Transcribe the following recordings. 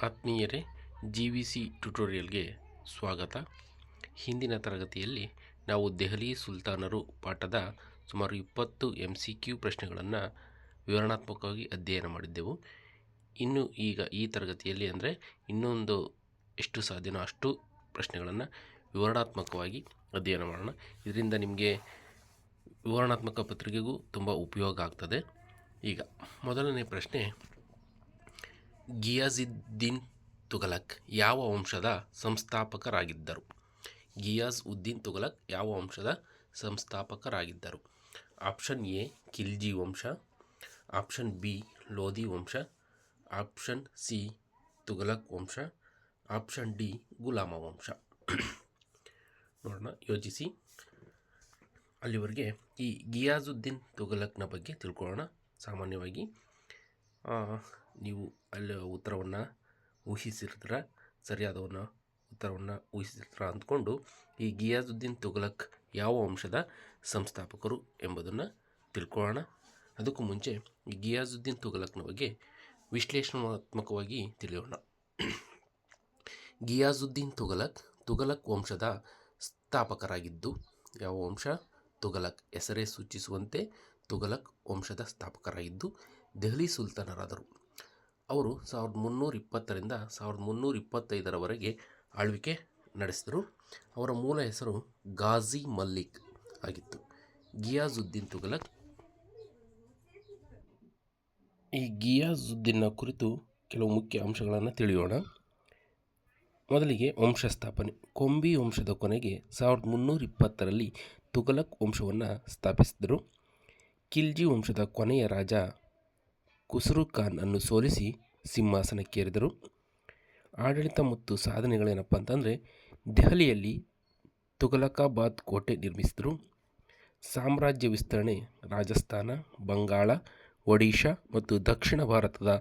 ಆತ್ಮೀಯರೇ, GVC ಟ್ಯುಟೋರಿಯಲ್ಗೆ ಸ್ವಾಗತ. ಹಿಂದಿನ ತರಗತಿಯಲ್ಲಿ ನಾವು ದೆಹಲಿ ಸುಲ್ತಾನರು ಪಾಠದ ಸುಮಾರು 20 MCQ ಪ್ರಶ್ನೆಗಳನ್ನು ವಿವರಣಾತ್ಮಕವಾಗಿ ಅಧ್ಯಯನ ಮಾಡಿದ್ದೆವು. ಇನ್ನು ಈಗ ಈ ತರಗತಿಯಲ್ಲಿ ಅಂದರೆ ಇನ್ನೊಂದು ಎಷ್ಟು ಸಾಧ್ಯನೋ ಅಷ್ಟು ಪ್ರಶ್ನೆಗಳನ್ನು ವಿವರಣಾತ್ಮಕವಾಗಿ ಅಧ್ಯಯನ ಮಾಡೋಣ. ಇದರಿಂದ ನಿಮಗೆ ವಿವರಣಾತ್ಮಕ ಪತ್ರಿಕೆಗೂ ತುಂಬ ಉಪಯೋಗ ಆಗ್ತದೆ. ಈಗ ಮೊದಲನೇ ಪ್ರಶ್ನೆ, ಗಿಯಾಜುದ್ದೀನ್ ತುಘಲಕ್ ಯಾವ ವಂಶದ ಸಂಸ್ಥಾಪಕರಾಗಿದ್ದರು? ಗಿಯಾಜುದ್ದೀನ್ ತುಘಲಕ್ ಯಾವ ವಂಶದ ಸಂಸ್ಥಾಪಕರಾಗಿದ್ದರು? ಆಪ್ಷನ್ ಎ ಖಿಲ್ಜಿ ವಂಶ, ಆಪ್ಷನ್ ಬಿ ಲೋಧಿ ವಂಶ, ಆಪ್ಷನ್ ಸಿ ತುಘಲಕ್ ವಂಶ, ಆಪ್ಷನ್ ಡಿ ಗುಲಾಮ ವಂಶ. ನೋಡೋಣ, ಯೋಚಿಸಿ. ಅಲ್ಲಿವರೆಗೆ ಈ ಗಿಯಾಜುದ್ದೀನ್ ತುಘಲಕ್ನ ಬಗ್ಗೆ ತಿಳ್ಕೊಳ್ಳೋಣ. ಸಾಮಾನ್ಯವಾಗಿ ನೀವು ಅಲ್ಲಿ ಉತ್ತರವನ್ನು ಊಹಿಸಿರ್ತೀರ, ಸರಿಯಾದವನ್ನು ಉತ್ತರವನ್ನು ಊಹಿಸಿರ್ತೀರ ಅಂದ್ಕೊಂಡು ಈ ಗಿಯಾಜುದ್ದೀನ್ ತುಘಲಕ್ ಯಾವ ವಂಶದ ಸಂಸ್ಥಾಪಕರು ಎಂಬುದನ್ನು ತಿಳ್ಕೊಳ್ಳೋಣ. ಅದಕ್ಕೂ ಮುಂಚೆ ಈ ಗಿಯಾಜುದ್ದೀನ್ ತುಘಲಕ್ನ ಬಗ್ಗೆ ವಿಶ್ಲೇಷಣಾತ್ಮಕವಾಗಿ ತಿಳಿಯೋಣ. ಗಿಯಾಜುದ್ದೀನ್ ತುಘಲಕ್ ವಂಶದ ಸ್ಥಾಪಕರಾಗಿದ್ದು ಯಾವ ವಂಶ? ತುಘಲಕ್. ಹೆಸರೇ ಸೂಚಿಸುವಂತೆ ತುಘಲಕ್ ವಂಶದ ಸ್ಥಾಪಕರಾಗಿದ್ದು ದೆಹಲಿ ಸುಲ್ತಾನರಾದರು. ಅವರು 1320ರಿಂದ 1325ರವರೆಗೆ ಆಳ್ವಿಕೆ ನಡೆಸಿದರು. ಅವರ ಮೂಲ ಹೆಸರು ಗಾಜಿ ಮಲ್ಲಿಕ್ ಆಗಿತ್ತು. ಗಿಯಾಜುದ್ದೀನ್ ತುಘಲಕ್. ಈ ಗಿಯಾಜುದ್ದೀನ್ನ ಕುರಿತು ಕೆಲವು ಮುಖ್ಯ ಅಂಶಗಳನ್ನು ತಿಳಿಯೋಣ. ಮೊದಲಿಗೆ ವಂಶಸ್ಥಾಪನೆ. ಕೊಂಬಿ ವಂಶದ ಕೊನೆಗೆ 1320ರಲ್ಲಿ ತುಘಲಕ್ ವಂಶವನ್ನು ಸ್ಥಾಪಿಸಿದರು. ಖಿಲ್ಜಿ ವಂಶದ ಕೊನೆಯ ರಾಜ ಖುಸ್ರು ಖಾನ್ ಅನ್ನು ಸೋಲಿಸಿ ಸಿಂಹಾಸನಕ್ಕೇರಿದರು. ಆಡಳಿತ ಮತ್ತು ಸಾಧನೆಗಳೇನಪ್ಪ ಅಂತಂದರೆ, ದೆಹಲಿಯಲ್ಲಿ ತುಘಲಕಾಬಾದ್ ಕೋಟೆ ನಿರ್ಮಿಸಿದರು. ಸಾಮ್ರಾಜ್ಯ ವಿಸ್ತರಣೆ. ರಾಜಸ್ಥಾನ, ಬಂಗಾಳ, ಒಡಿಶಾ ಮತ್ತು ದಕ್ಷಿಣ ಭಾರತದ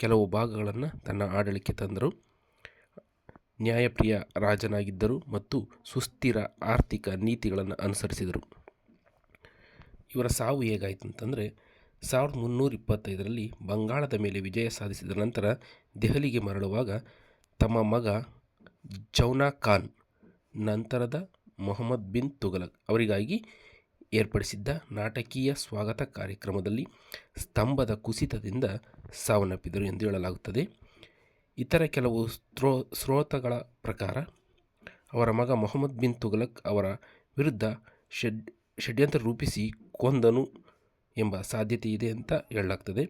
ಕೆಲವು ಭಾಗಗಳನ್ನು ತನ್ನ ಆಡಳಿಕೆ ತಂದರು. ನ್ಯಾಯಪ್ರಿಯ ರಾಜನಾಗಿದ್ದರು ಮತ್ತು ಸುಸ್ಥಿರ ಆರ್ಥಿಕ ನೀತಿಗಳನ್ನು ಅನುಸರಿಸಿದರು. ಇವರ ಸಾವು ಹೇಗಾಯಿತು ಅಂತಂದರೆ, 1325ರಲ್ಲಿ ಬಂಗಾಳದ ಮೇಲೆ ವಿಜಯ ಸಾಧಿಸಿದ ನಂತರ ದೆಹಲಿಗೆ ಮರಳುವಾಗ ತಮ್ಮ ಮಗ ಜೌನಾ ಖಾನ್ ನಂತರದ ಮೊಹಮ್ಮದ್ ಬಿನ್ ತುಘಲಕ್ ಅವರಿಗಾಗಿ ಏರ್ಪಡಿಸಿದ್ದ ನಾಟಕೀಯ ಸ್ವಾಗತ ಕಾರ್ಯಕ್ರಮದಲ್ಲಿ ಸ್ತಂಭದ ಕುಸಿತದಿಂದ ಸಾವನ್ನಪ್ಪಿದರು ಎಂದು ಹೇಳಲಾಗುತ್ತದೆ. ಇತರ ಕೆಲವು ಸ್ರೋತಗಳ ಪ್ರಕಾರ ಅವರ ಮಗ ಮೊಹಮ್ಮದ್ ಬಿನ್ ತುಘಲಕ್ ಅವರ ವಿರುದ್ಧ ಷಡ್ಯಂತ್ರ ರೂಪಿಸಿ ಕೊಂದನು ಎಂಬ ಸಾಧ್ಯತೆ ಇದೆ ಅಂತ ಹೇಳಲಾಗ್ತದೆ.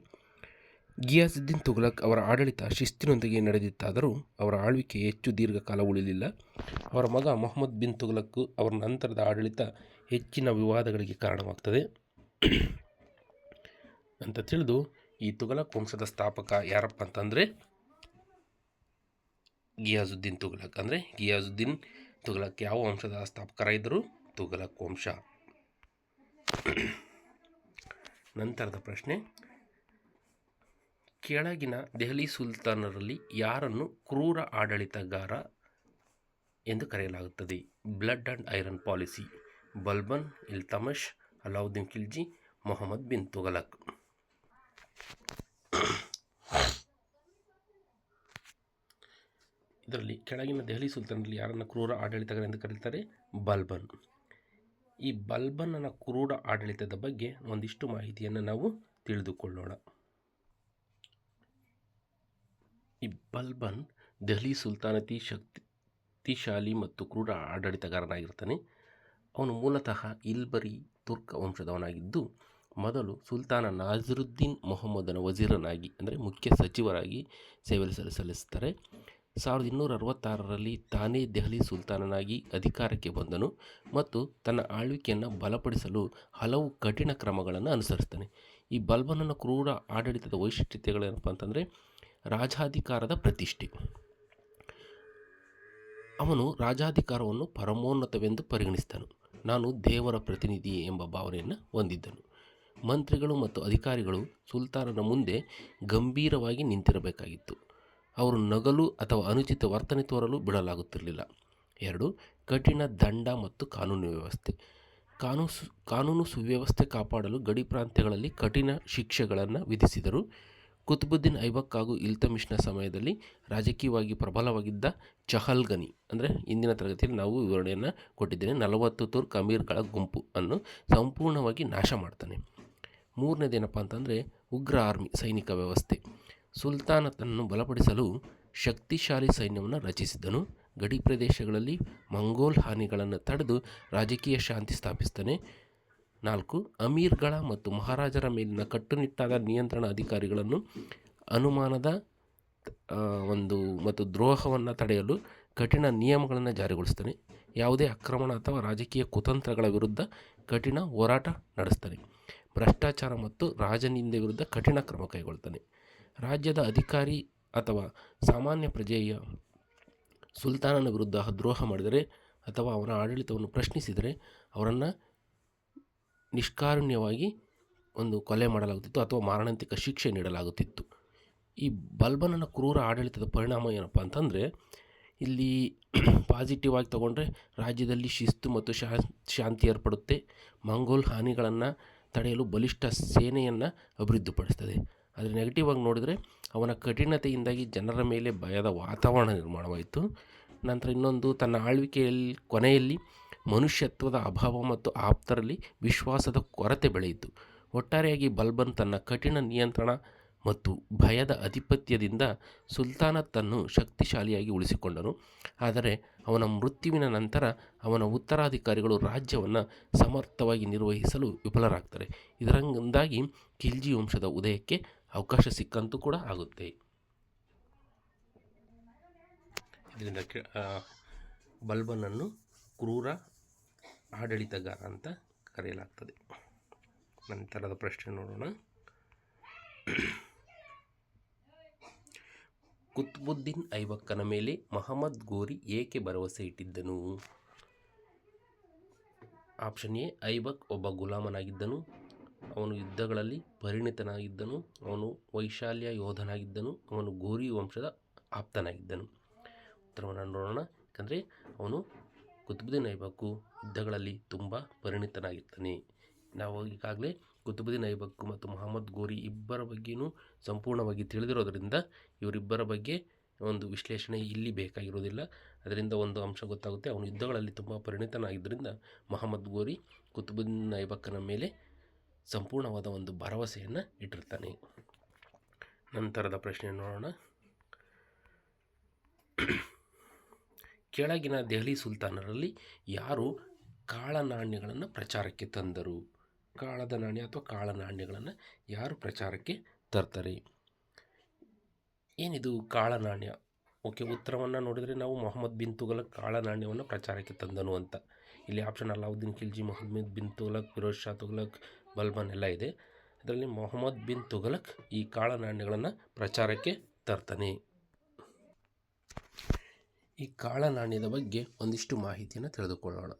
ಗಿಯಾಜುದ್ದೀನ್ ತುಘಲಕ್ ಅವರ ಆಡಳಿತ ಶಿಸ್ತಿನೊಂದಿಗೆ ನಡೆದಿತ್ತಾದರೂ ಅವರ ಆಳ್ವಿಕೆ ಹೆಚ್ಚು ದೀರ್ಘಕಾಲ ಉಳಿಲಿಲ್ಲ. ಅವರ ಮಗ ಮೊಹಮ್ಮದ್ ಬಿನ್ ತುಘಲಕ್ ಅವರ ನಂತರದ ಆಡಳಿತ ಹೆಚ್ಚಿನ ವಿವಾದಗಳಿಗೆ ಕಾರಣವಾಗ್ತದೆ ಅಂತ ತಿಳಿದು ಈ ತುಘಲಕ್ ವಂಶದ ಸ್ಥಾಪಕ ಯಾರಪ್ಪ ಅಂತಂದರೆ ಗಿಯಾಜುದ್ದೀನ್ ತುಘಲಕ್. ಅಂದರೆ ಗಿಯಾಜುದ್ದೀನ್ ತುಘಲಕ್ ಯಾವ ವಂಶದ ಸ್ಥಾಪಕರಾಗಿದ್ದರು? ತುಘಲಕ್ ವಂಶ. ನಂತರದ ಪ್ರಶ್ನೆ, ಕೆಳಗಿನ ದೆಹಲಿ ಸುಲ್ತಾನರಲ್ಲಿ ಯಾರನ್ನು ಕ್ರೂರ ಆಡಳಿತಗಾರ ಎಂದು ಕರೆಯಲಾಗುತ್ತದೆ? Blood and iron policy. Balban, Iltutmish, Alauddin Khilji, Mohammad bin Tughlaq. ಇದರಲ್ಲಿ ಕೆಳಗಿನ ದೆಹಲಿ ಸುಲ್ತಾನರಲ್ಲಿ ಯಾರನ್ನು ಕ್ರೂರ ಆಡಳಿತಗಾರ ಎಂದು ಕರೆಯುತ್ತಾರೆ? ಬಲ್ಬನ್. ಈ ಬಲ್ಬನ್ನನ ಕ್ರೂರ ಆಡಳಿತದ ಬಗ್ಗೆ ಒಂದಿಷ್ಟು ಮಾಹಿತಿಯನ್ನು ನಾವು ತಿಳಿದುಕೊಳ್ಳೋಣ. ಈ ಬಲ್ಬನ್ ದೆಹಲಿ ಸುಲ್ತಾನತಿ ಶಕ್ತಿಶಾಲಿ ಮತ್ತು ಕ್ರೂರ ಆಡಳಿತಗಾರನಾಗಿರ್ತಾನೆ. ಅವನು ಮೂಲತಃ ಇಲ್ಬರಿ ತುರ್ಕ ವಂಶದವನಾಗಿದ್ದು ಮೊದಲು ಸುಲ್ತಾನ ನಾಸಿರುದ್ದೀನ್ ಮೊಹಮ್ಮದನ ವಜೀರನಾಗಿ ಅಂದರೆ ಮುಖ್ಯ ಸಚಿವರಾಗಿ ಸೇವೆ ಸಲ್ಲಿಸುತ್ತಾರೆ. 1266ರಲ್ಲಿ ತಾನೇ ದೆಹಲಿ ಸುಲ್ತಾನನಾಗಿ ಅಧಿಕಾರಕ್ಕೆ ಬಂದನು ಮತ್ತು ತನ್ನ ಆಳ್ವಿಕೆಯನ್ನು ಬಲಪಡಿಸಲು ಹಲವು ಕಠಿಣ ಕ್ರಮಗಳನ್ನು ಅನುಸರಿಸ್ತಾನೆ. ಈ ಬಲ್ಬನನ ಕ್ರೂರ ಆಡಳಿತದ ವೈಶಿಷ್ಟ್ಯತೆಗಳೇನಪ್ಪ ಅಂತಂದರೆ, ರಾಜಾಧಿಕಾರದ ಪ್ರತಿಷ್ಠೆ. ಅವನು ರಾಜಾಧಿಕಾರವನ್ನು ಪರಮೋನ್ನತವೆಂದು ಪರಿಗಣಿಸಿದನು. ನಾನು ದೇವರ ಪ್ರತಿನಿಧಿ ಎಂಬ ಭಾವನೆಯನ್ನು ಹೊಂದಿದ್ದನು. ಮಂತ್ರಿಗಳು ಮತ್ತು ಅಧಿಕಾರಿಗಳು ಸುಲ್ತಾನನ ಮುಂದೆ ಗಂಭೀರವಾಗಿ ನಿಂತಿರಬೇಕಾಗಿತ್ತು. ಅವರು ನಗಲು ಅಥವಾ ಅನುಚಿತ ವರ್ತನೆ ತೋರಲು ಬಿಡಲಾಗುತ್ತಿರಲಿಲ್ಲ. 2. ಕಠಿಣ ದಂಡ ಮತ್ತು ಕಾನೂನು ವ್ಯವಸ್ಥೆ. ಕಾನೂನು ಸುವ್ಯವಸ್ಥೆ ಕಾಪಾಡಲು ಗಡಿ ಪ್ರಾಂತ್ಯಗಳಲ್ಲಿ ಕಠಿಣ ಶಿಕ್ಷೆಗಳನ್ನು ವಿಧಿಸಿದರು. ಕುತುಬುದ್ದೀನ್ ಐಬಕ್ ಹಾಗೂ ಇಲ್ತಮಿಷ್ನ ಸಮಯದಲ್ಲಿ ರಾಜಕೀಯವಾಗಿ ಪ್ರಬಲವಾಗಿದ್ದ ಚಹಲ್ಗನಿ, ಅಂದರೆ ಇಂದಿನ ತರಗತಿಯಲ್ಲಿ ನಾವು ವಿವರಣೆಯನ್ನು ಕೊಟ್ಟಿದ್ದೇನೆ, 40 ತುರ್ಕ್ ಅಮೀರ್ಗಳ ಗುಂಪು ಅನ್ನು ಸಂಪೂರ್ಣವಾಗಿ ನಾಶ ಮಾಡ್ತಾನೆ. ಮೂರನೇದೇನಪ್ಪ ಅಂತಂದರೆ ಉಗ್ರ ಆರ್ಮಿ, ಸೈನಿಕ ವ್ಯವಸ್ಥೆ. ಸುಲ್ತಾನತನ್ನು ಬಲಪಡಿಸಲು ಶಕ್ತಿಶಾಲಿ ಸೈನ್ಯವನ್ನು ರಚಿಸಿದನು. ಗಡಿ ಪ್ರದೇಶಗಳಲ್ಲಿ ಮಂಗೋಲ್ ಹಾನಿಗಳನ್ನು ತಡೆದು ರಾಜಕೀಯ ಶಾಂತಿ ಸ್ಥಾಪಿಸ್ತಾನೆ. 4. ಅಮೀರ್ಗಳ ಮತ್ತು ಮಹಾರಾಜರ ಮೇಲಿನ ಕಟ್ಟುನಿಟ್ಟಾದ ನಿಯಂತ್ರಣ ಅಧಿಕಾರಿಗಳನ್ನು ಅನುಮಾನದ ಮತ್ತು ದ್ರೋಹವನ್ನು ತಡೆಯಲು ಕಠಿಣ ನಿಯಮಗಳನ್ನು ಜಾರಿಗೊಳಿಸ್ತಾನೆ. ಯಾವುದೇ ಆಕ್ರಮಣ ಅಥವಾ ರಾಜಕೀಯ ಕುತಂತ್ರಗಳ ವಿರುದ್ಧ ಕಠಿಣ ಹೋರಾಟ ನಡೆಸ್ತಾನೆ. ಭ್ರಷ್ಟಾಚಾರ ಮತ್ತು ರಾಜನಿಂದೆ ವಿರುದ್ಧ ಕಠಿಣ ಕ್ರಮ ಕೈಗೊಳ್ತಾನೆ. ರಾಜ್ಯದ ಅಧಿಕಾರಿ ಅಥವಾ ಸಾಮಾನ್ಯ ಪ್ರಜೆಯ ಸುಲ್ತಾನನ ವಿರುದ್ಧ ದ್ರೋಹ ಮಾಡಿದರೆ ಅಥವಾ ಅವರ ಆಡಳಿತವನ್ನು ಪ್ರಶ್ನಿಸಿದರೆ ಅವರನ್ನು ನಿಷ್ಕಾರುಣ್ಯವಾಗಿ ಕೊಲೆ ಮಾಡಲಾಗುತ್ತಿತ್ತು ಅಥವಾ ಮಾರಣಾಂತಿಕ ಶಿಕ್ಷೆ ನೀಡಲಾಗುತ್ತಿತ್ತು. ಈ ಬಲ್ಬನನ ಕ್ರೂರ ಆಡಳಿತದ ಪರಿಣಾಮ ಏನಪ್ಪ ಅಂತಂದರೆ, ಇಲ್ಲಿ ಪಾಸಿಟಿವ್ ಆಗಿ ತಗೊಂಡ್ರೆ ರಾಜ್ಯದಲ್ಲಿ ಶಿಸ್ತು ಮತ್ತು ಶಾಂತಿ ಏರ್ಪಡುತ್ತೆ. ಮಂಗೋಲ್ ಹಾನಿಗಳನ್ನು ತಡೆಯಲು ಬಲಿಷ್ಠ ಸೇನೆಯನ್ನು ಅಭಿವೃದ್ಧಿಪಡಿಸ್ತದೆ. ಆದರೆ ನೆಗೆಟಿವ್ ಆಗಿ ನೋಡಿದರೆ ಅವನ ಕಠಿಣತೆಯಿಂದಾಗಿ ಜನರ ಮೇಲೆ ಭಯದ ವಾತಾವರಣ ನಿರ್ಮಾಣವಾಯಿತು. ನಂತರ ಇನ್ನೊಂದು, ತನ್ನ ಆಳ್ವಿಕೆಯಲ್ಲಿ ಕೊನೆಯಲ್ಲಿ ಮನುಷ್ಯತ್ವದ ಅಭಾವ ಮತ್ತು ಆಪ್ತರಲ್ಲಿ ವಿಶ್ವಾಸದ ಕೊರತೆ ಬೆಳೆಯಿತು. ಒಟ್ಟಾರೆಯಾಗಿ ಬಲ್ಬನ್ ತನ್ನ ಕಠಿಣ ನಿಯಂತ್ರಣ ಮತ್ತು ಭಯದ ಆಧಿಪತ್ಯದಿಂದ ಸುಲ್ತಾನತನ್ನು ಶಕ್ತಿಶಾಲಿಯಾಗಿ ಉಳಿಸಿಕೊಂಡನು. ಆದರೆ ಅವನ ಮೃತ್ಯುವಿನ ನಂತರ ಅವನ ಉತ್ತರಾಧಿಕಾರಿಗಳು ರಾಜ್ಯವನ್ನು ಸಮರ್ಥವಾಗಿ ನಿರ್ವಹಿಸಲು ವಿಫಲರಾಗ್ತಾರೆ. ಇದರಿಂದಾಗಿ ಖಿಲ್ಜಿ ವಂಶದ ಉದಯಕ್ಕೆ ಅವಕಾಶ ಸಿಕ್ಕಂತೂ ಕೂಡ ಆಗುತ್ತೆ. ಇದರಿಂದ ಬಲ್ಬನನ್ನು ಕ್ರೂರ ಆಡಳಿತಗಾರ ಅಂತ ಕರೆಯಲಾಗ್ತದೆ. ನಂತರದ ಪ್ರಶ್ನೆ ನೋಡೋಣ. ಕುತುಬುದ್ದೀನ್ ಐಬಕ್ಕನ ಮೇಲೆ ಮಹಮ್ಮದ್ ಗೋರಿ ಏಕೆ ಭರವಸೆ ಇಟ್ಟಿದ್ದನು? ಆಪ್ಷನ್ ಎ, ಐಬಕ್ ಒಬ್ಬ ಗುಲಾಮನಾಗಿದ್ದನು, ಅವನು ಯುದ್ಧಗಳಲ್ಲಿ ಪರಿಣಿತನಾಗಿದ್ದನು, ಅವನು ವೈಶಾಲ್ಯ ಯೋಧನಾಗಿದ್ದನು, ಅವನು ಗೋರಿ ವಂಶದ ಆಪ್ತನಾಗಿದ್ದನು. ಉತ್ತರವನ್ನು ನೋಡೋಣ. ಯಾಕಂದರೆ ಅವನು ಕುತುಬುದ್ದೀನ್ ಐಬಕ್ಕು ಯುದ್ಧಗಳಲ್ಲಿ ತುಂಬ ಪರಿಣಿತನಾಗಿರ್ತಾನೆ. ನಾವು ಈಗಾಗಲೇ ಕುತುಬುದ್ದೀನ್ ಐಬಕ್ಕು ಮತ್ತು ಮಹಮ್ಮದ್ ಗೋರಿ ಇಬ್ಬರ ಬಗ್ಗೆಯೂ ಸಂಪೂರ್ಣವಾಗಿ ತಿಳಿದಿರೋದರಿಂದ ಇವರಿಬ್ಬರ ಬಗ್ಗೆ ಒಂದು ವಿಶ್ಲೇಷಣೆ ಇಲ್ಲಿ ಬೇಕಾಗಿರೋದಿಲ್ಲ. ಅದರಿಂದ ಒಂದು ಅಂಶ ಗೊತ್ತಾಗುತ್ತೆ, ಅವನು ಯುದ್ಧಗಳಲ್ಲಿ ತುಂಬ ಪರಿಣಿತನಾಗಿದ್ದರಿಂದ ಮಹಮ್ಮದ್ ಗೋರಿ ಕುತುಬುದ್ದೀನ್ ಐಬಕ್ಕನ ಮೇಲೆ ಸಂಪೂರ್ಣವಾದ ಒಂದು ಭರವಸೆಯನ್ನು ಇಟ್ಟಿರ್ತಾನೆ. ನಂತರದ ಪ್ರಶ್ನೆ ನೋಡೋಣ. ಕೆಳಗಿನ ದೆಹಲಿ ಸುಲ್ತಾನರಲ್ಲಿ ಯಾರು ಕಾಳ ನಾಣ್ಯಗಳನ್ನು ಪ್ರಚಾರಕ್ಕೆ ತಂದರು? ಕಾಳದ ನಾಣ್ಯ ಅಥವಾ ಕಾಳ ನಾಣ್ಯಗಳನ್ನು ಯಾರು ಪ್ರಚಾರಕ್ಕೆ ತರ್ತಾರೆ? ಏನಿದು ಕಾಳ ನಾಣ್ಯ? ಓಕೆ, ಉತ್ತರವನ್ನು ನೋಡಿದರೆ ನಾವು ಮೊಹಮ್ಮದ್ ಬಿನ್ ತುಘಲಕ್ ಕಾಳ ನಾಣ್ಯವನ್ನು ಪ್ರಚಾರಕ್ಕೆ ತಂದನು ಅಂತ. ಇಲ್ಲಿ ಆಪ್ಷನ್ ಅಲಾವುದ್ದೀನ್ ಖಿಲ್ಜಿ, ಮೊಹಮ್ಮದ್ ಬಿನ್ ತುಘಲಕ್, ಫಿರೋಜ್ ಶಾ ತುಘಲಕ್, ಬಲ್ಬನ್ ಎಲ್ಲ ಇದೆ. ಅದರಲ್ಲಿ ಮೊಹಮ್ಮದ್ ಬಿನ್ ತುಘಲಕ್ ಈ ಕಾಳ ನಾಣ್ಯಗಳನ್ನು ಪ್ರಚಾರಕ್ಕೆ ತರ್ತಾನೆ. ಈ ಕಾಳ ನಾಣ್ಯದ ಬಗ್ಗೆ ಒಂದಿಷ್ಟು ಮಾಹಿತಿಯನ್ನು ತಿಳಿದುಕೊಳ್ಳೋಣ.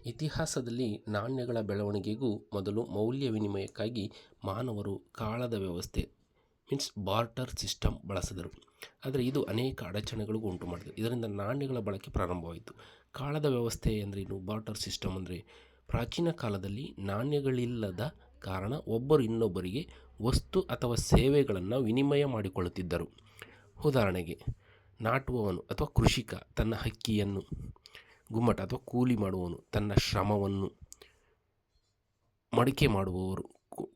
ಇತಿಹಾಸದಲ್ಲಿ ನಾಣ್ಯಗಳ ಬೆಳವಣಿಗೆಗೂ ಮೊದಲು ಮೌಲ್ಯ ವಿನಿಮಯಕ್ಕಾಗಿ ಮಾನವರು ಕಾಳದ ವ್ಯವಸ್ಥೆ ಬಾರ್ಟರ್ ಸಿಸ್ಟಮ್ ಬಳಸಿದರು. ಆದರೆ ಇದು ಅನೇಕ ಅಡಚಣೆಗಳಿಗೂ ಉಂಟು ಮಾಡಿದೆ. ಇದರಿಂದ ನಾಣ್ಯಗಳ ಬಳಕೆ ಪ್ರಾರಂಭವಾಯಿತು. ಕಾಳದ ವ್ಯವಸ್ಥೆ ಎಂದರೇನು? ಬಾರ್ಟರ್ ಸಿಸ್ಟಮ್ ಅಂದರೆ ಪ್ರಾಚೀನ ಕಾಲದಲ್ಲಿ ನಾಣ್ಯಗಳಿಲ್ಲದ ಕಾರಣ ಒಬ್ಬರು ಇನ್ನೊಬ್ಬರಿಗೆ ವಸ್ತು ಅಥವಾ ಸೇವೆಗಳನ್ನು ವಿನಿಮಯ ಮಾಡಿಕೊಳ್ಳುತ್ತಿದ್ದರು. ಉದಾಹರಣೆಗೆ, ನಾಟುವವನು ಅಥವಾ ಕೃಷಿಕ ತನ್ನ ಹಕ್ಕಿಯನ್ನು, ಗುಮ್ಮಟ ಅಥವಾ ಕೂಲಿ ಮಾಡುವವನು ತನ್ನ ಶ್ರಮವನ್ನು, ಮಡಿಕೆ ಮಾಡುವವರು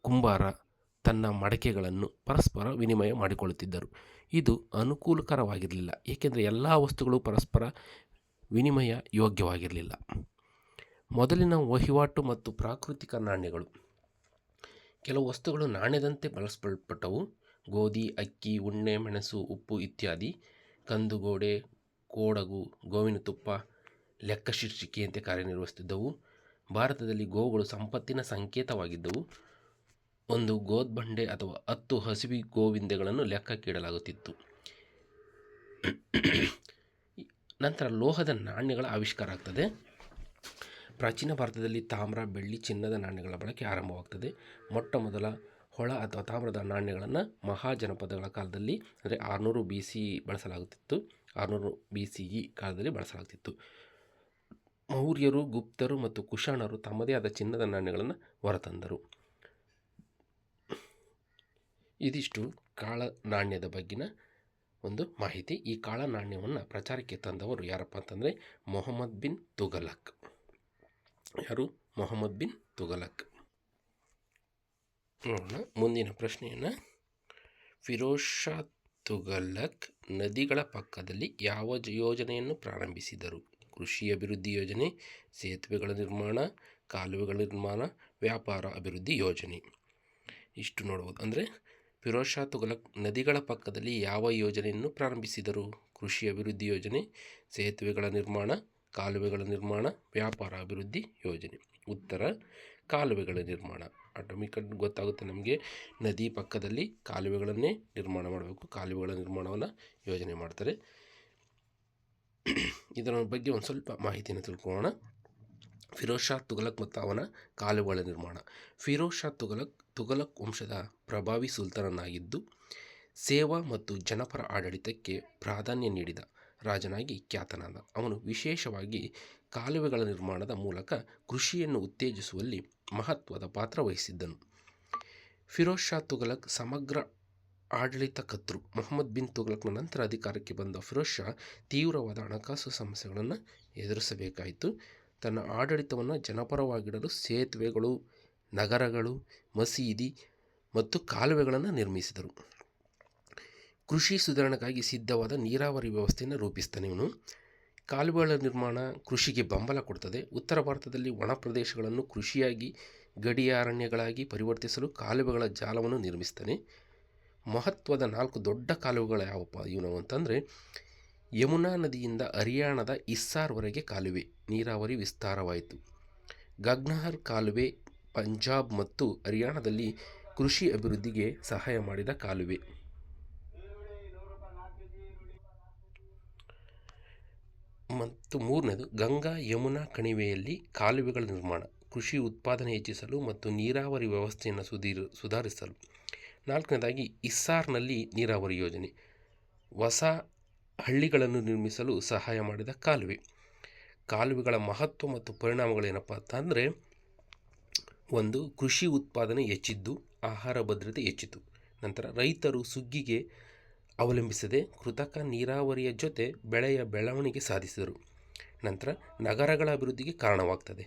ಕುಂಬಾರ ತನ್ನ ಮಡಕೆಗಳನ್ನು ಪರಸ್ಪರ ವಿನಿಮಯ ಮಾಡಿಕೊಳ್ಳುತ್ತಿದ್ದರು. ಇದು ಅನುಕೂಲಕರವಾಗಿರಲಿಲ್ಲ, ಏಕೆಂದರೆ ಎಲ್ಲ ವಸ್ತುಗಳು ಪರಸ್ಪರ ವಿನಿಮಯ ಯೋಗ್ಯವಾಗಿರಲಿಲ್ಲ. ಮೊದಲಿನ ವಹಿವಾಟು ಮತ್ತು ಪ್ರಾಕೃತಿಕ ನಾಣ್ಯಗಳು. ಕೆಲವು ವಸ್ತುಗಳು ನಾಣ್ಯದಂತೆ ಬಳಸಲ್ಪಟ್ಟವು. ಗೋಧಿ, ಅಕ್ಕಿ, ಉಣ್ಣೆ, ಮೆಣಸು, ಉಪ್ಪು ಇತ್ಯಾದಿ. ಕಂದುಗೋಡೆ, ಕೋಡಗು, ಗೋವಿನ ತುಪ್ಪ ಲೆಕ್ಕಶೀರ್ಷಿಕೆಯಂತೆ ಕಾರ್ಯನಿರ್ವಹಿಸುತ್ತಿದ್ದವು. ಭಾರತದಲ್ಲಿ ಗೋವುಗಳು ಸಂಪತ್ತಿನ ಸಂಕೇತವಾಗಿದ್ದವು. ಒಂದು ಗೋದ್ಬಂಡೆ ಅಥವಾ 10 ಹಸಿವಿ ಗೋವಿಂದೆಗಳನ್ನು ಲೆಕ್ಕಕ್ಕೆ ಇಡಲಾಗುತ್ತಿತ್ತು. ನಂತರ ಲೋಹದ ನಾಣ್ಯಗಳ ಆವಿಷ್ಕಾರ ಆಗ್ತದೆ. ಪ್ರಾಚೀನ ಭಾರತದಲ್ಲಿ ತಾಮ್ರ, ಬೆಳ್ಳಿ, ಚಿನ್ನದ ನಾಣ್ಯಗಳ ಬಳಕೆ ಆರಂಭವಾಗ್ತದೆ. ಮೊಟ್ಟ ಮೊದಲ ಹೊಳ ಅಥವಾ ತಾಮ್ರದ ನಾಣ್ಯಗಳನ್ನು ಮಹಾಜನಪದಗಳ ಕಾಲದಲ್ಲಿ, ಅಂದರೆ 600 BC ಬಳಸಲಾಗುತ್ತಿತ್ತು. 600 BCE ಕಾಲದಲ್ಲಿ ಬಳಸಲಾಗುತ್ತಿತ್ತು. ಮೌರ್ಯರು, ಗುಪ್ತರು ಮತ್ತು ಕುಶಾಣರು ತಮ್ಮದೇ ಆದ ಚಿನ್ನದ ನಾಣ್ಯಗಳನ್ನು ಹೊರತಂದರು. ಇದಿಷ್ಟು ಕಾಳ ನಾಣ್ಯದ ಬಗ್ಗಿನ ಒಂದು ಮಾಹಿತಿ. ಈ ಕಾಳ ನಾಣ್ಯವನ್ನು ಪ್ರಚಾರಕ್ಕೆ ತಂದವರು ಯಾರಪ್ಪ ಅಂತಂದರೆ ಮೊಹಮ್ಮದ್ ಬಿನ್ ತುಘಲಕ್. ಯಾರು? ಮೊಹಮ್ಮದ್ ಬಿನ್ ತುಘಲಕ್. ನೋಡೋಣ ಮುಂದಿನ ಪ್ರಶ್ನೆಯನ್ನು. ಫಿರೋಜ್ ಶಾ ತುಘಲಕ್ ನದಿಗಳ ಪಕ್ಕದಲ್ಲಿ ಯಾವ ಯೋಜನೆಯನ್ನು ಪ್ರಾರಂಭಿಸಿದರು? ಕೃಷಿ ಅಭಿವೃದ್ಧಿ ಯೋಜನೆ, ಸೇತುವೆಗಳ ನಿರ್ಮಾಣ, ಕಾಲುವೆಗಳ ನಿರ್ಮಾಣ, ವ್ಯಾಪಾರ ಅಭಿವೃದ್ಧಿ ಯೋಜನೆ. ಇಷ್ಟು ನೋಡ್ಬೋದು. ಅಂದರೆ ಫಿರೋಜ್ ಶಾ ತುಘಲಕ್ ನದಿಗಳ ಪಕ್ಕದಲ್ಲಿ ಯಾವ ಯೋಜನೆಯನ್ನು ಪ್ರಾರಂಭಿಸಿದರು? ಕೃಷಿ ಅಭಿವೃದ್ಧಿ ಯೋಜನೆ, ಸೇತುವೆಗಳ ನಿರ್ಮಾಣ, ಕಾಲುವೆಗಳ ನಿರ್ಮಾಣ, ವ್ಯಾಪಾರ ಅಭಿವೃದ್ಧಿ ಯೋಜನೆ. ಉತ್ತರ ಕಾಲುವೆಗಳ ನಿರ್ಮಾಣ. ಆಟೋಮೆಟಿಕ್ ಗೊತ್ತಾಗುತ್ತೆ ನಮಗೆ, ನದಿ ಪಕ್ಕದಲ್ಲಿ ಕಾಲುವೆಗಳನ್ನೇ ನಿರ್ಮಾಣ ಮಾಡಬೇಕು. ಕಾಲುವೆಗಳ ನಿರ್ಮಾಣವನ್ನು ಯೋಜನೆ ಮಾಡ್ತಾರೆ. ಇದರ ಬಗ್ಗೆ ಒಂದು ಸ್ವಲ್ಪ ಮಾಹಿತಿಯನ್ನು ತಿಳ್ಕೊಳ್ಳೋಣ. ಫಿರೋಜ್ ಶಾ ತುಘಲಕ್ ಮತ್ತು ಅವನ ಕಾಲುವೆಗಳ ನಿರ್ಮಾಣ. ಫಿರೋಜ್ ಶಾ ತುಘಲಕ್ ವಂಶದ ಪ್ರಭಾವಿ ಸುಲ್ತಾನನಾಗಿದ್ದು ಸೇವಾ ಮತ್ತು ಜನಪರ ಆಡಳಿತಕ್ಕೆ ಪ್ರಾಧಾನ್ಯ ನೀಡಿದ ರಾಜನಾಗಿ ಖ್ಯಾತನಾದ. ಅವನು ವಿಶೇಷವಾಗಿ ಕಾಲುವೆಗಳ ನಿರ್ಮಾಣದ ಮೂಲಕ ಕೃಷಿಯನ್ನು ಉತ್ತೇಜಿಸುವಲ್ಲಿ ಮಹತ್ವದ ಪಾತ್ರ ವಹಿಸಿದ್ದನು. ಫಿರೋಜ್ ಶಾ ತುಘಲಕ್ ಸಮಗ್ರ ಆಡಳಿತಕರ್ತೃ. ಮೊಹಮ್ಮದ್ ಬಿನ್ ತುಘಲಕ್ನ ನಂತರ ಅಧಿಕಾರಕ್ಕೆ ಬಂದ ಫಿರೋಜ್ ಶಾ ತೀವ್ರವಾದ ಹಣಕಾಸು ಸಮಸ್ಯೆಗಳನ್ನು ಎದುರಿಸಬೇಕಾಯಿತು. ತನ್ನ ಆಡಳಿತವನ್ನು ಜನಪರವಾಗಿಡಲು ಸೇತುವೆಗಳು, ನಗರಗಳು, ಮಸೀದಿ ಮತ್ತು ಕಾಲುವೆಗಳನ್ನು ನಿರ್ಮಿಸಿದರು. ಕೃಷಿ ಸುಧಾರಣೆಗಾಗಿ ಸಿದ್ಧವಾದ ನೀರಾವರಿ ವ್ಯವಸ್ಥೆಯನ್ನು ರೂಪಿಸ್ತಾನೆ ಇವನು. ಕಾಲುವೆಗಳ ನಿರ್ಮಾಣ ಕೃಷಿಗೆ ಬೆಂಬಲ ಕೊಡ್ತದೆ. ಉತ್ತರ ಭಾರತದಲ್ಲಿ ಒಣ ಪ್ರದೇಶಗಳನ್ನು ಕೃಷಿಯಾಗಿ ಗಡಿಯಾರಣ್ಯಗಳಾಗಿ ಪರಿವರ್ತಿಸಲು ಕಾಲುವೆಗಳ ಜಾಲವನ್ನು ನಿರ್ಮಿಸ್ತಾನೆ. ಮಹತ್ವದ 4 ದೊಡ್ಡ ಕಾಲುವೆಗಳು ಯಾವಪ್ಪ ಇವನು ಅಂತಂದರೆ, ಯಮುನಾ ನದಿಯಿಂದ ಹರಿಯಾಣದ ಹಿಸ್ಸಾರ್ವರೆಗೆ ಕಾಲುವೆ ನೀರಾವರಿ ವಿಸ್ತಾರವಾಯಿತು. ಗಗ್ನಹರ್ ಕಾಲುವೆ ಪಂಜಾಬ್ ಮತ್ತು ಹರಿಯಾಣದಲ್ಲಿ ಕೃಷಿ ಅಭಿವೃದ್ಧಿಗೆ ಸಹಾಯ ಮಾಡಿದ ಕಾಲುವೆ. ಮತ್ತು ಮೂರನೇದು ಗಂಗಾ ಯಮುನಾ ಕಣಿವೆಯಲ್ಲಿ ಕಾಲುವೆಗಳ ನಿರ್ಮಾಣ ಕೃಷಿ ಉತ್ಪಾದನೆ ಹೆಚ್ಚಿಸಲು ಮತ್ತು ನೀರಾವರಿ ವ್ಯವಸ್ಥೆಯನ್ನು ಸುಧಾರಿಸಲು. 4ನೇದಾಗಿ ಹಿಸ್ಸಾರ್ನಲ್ಲಿ ನೀರಾವರಿ ಯೋಜನೆ ಹೊಸ ಹಳ್ಳಿಗಳನ್ನು ನಿರ್ಮಿಸಲು ಸಹಾಯ ಮಾಡಿದ ಕಾಲುವೆ. ಕಾಲುವೆಗಳ ಮಹತ್ವ ಮತ್ತು ಪರಿಣಾಮಗಳೇನಪ್ಪ ಅಂತಂದರೆ, 1. ಕೃಷಿ ಉತ್ಪಾದನೆ ಹೆಚ್ಚಿದ್ದು ಆಹಾರ ಭದ್ರತೆ ಹೆಚ್ಚಿತು. ನಂತರ ರೈತರು ಸುಗ್ಗಿಗೆ ಅವಲಂಬಿಸದೆ ಕೃತಕ ನೀರಾವರಿಯ ಜೊತೆ ಬೆಳೆಯ ಬೆಳವಣಿಗೆ ಸಾಧಿಸಿದರು. ನಂತರ ನಗರಗಳ ಅಭಿವೃದ್ಧಿಗೆ ಕಾರಣವಾಗ್ತದೆ.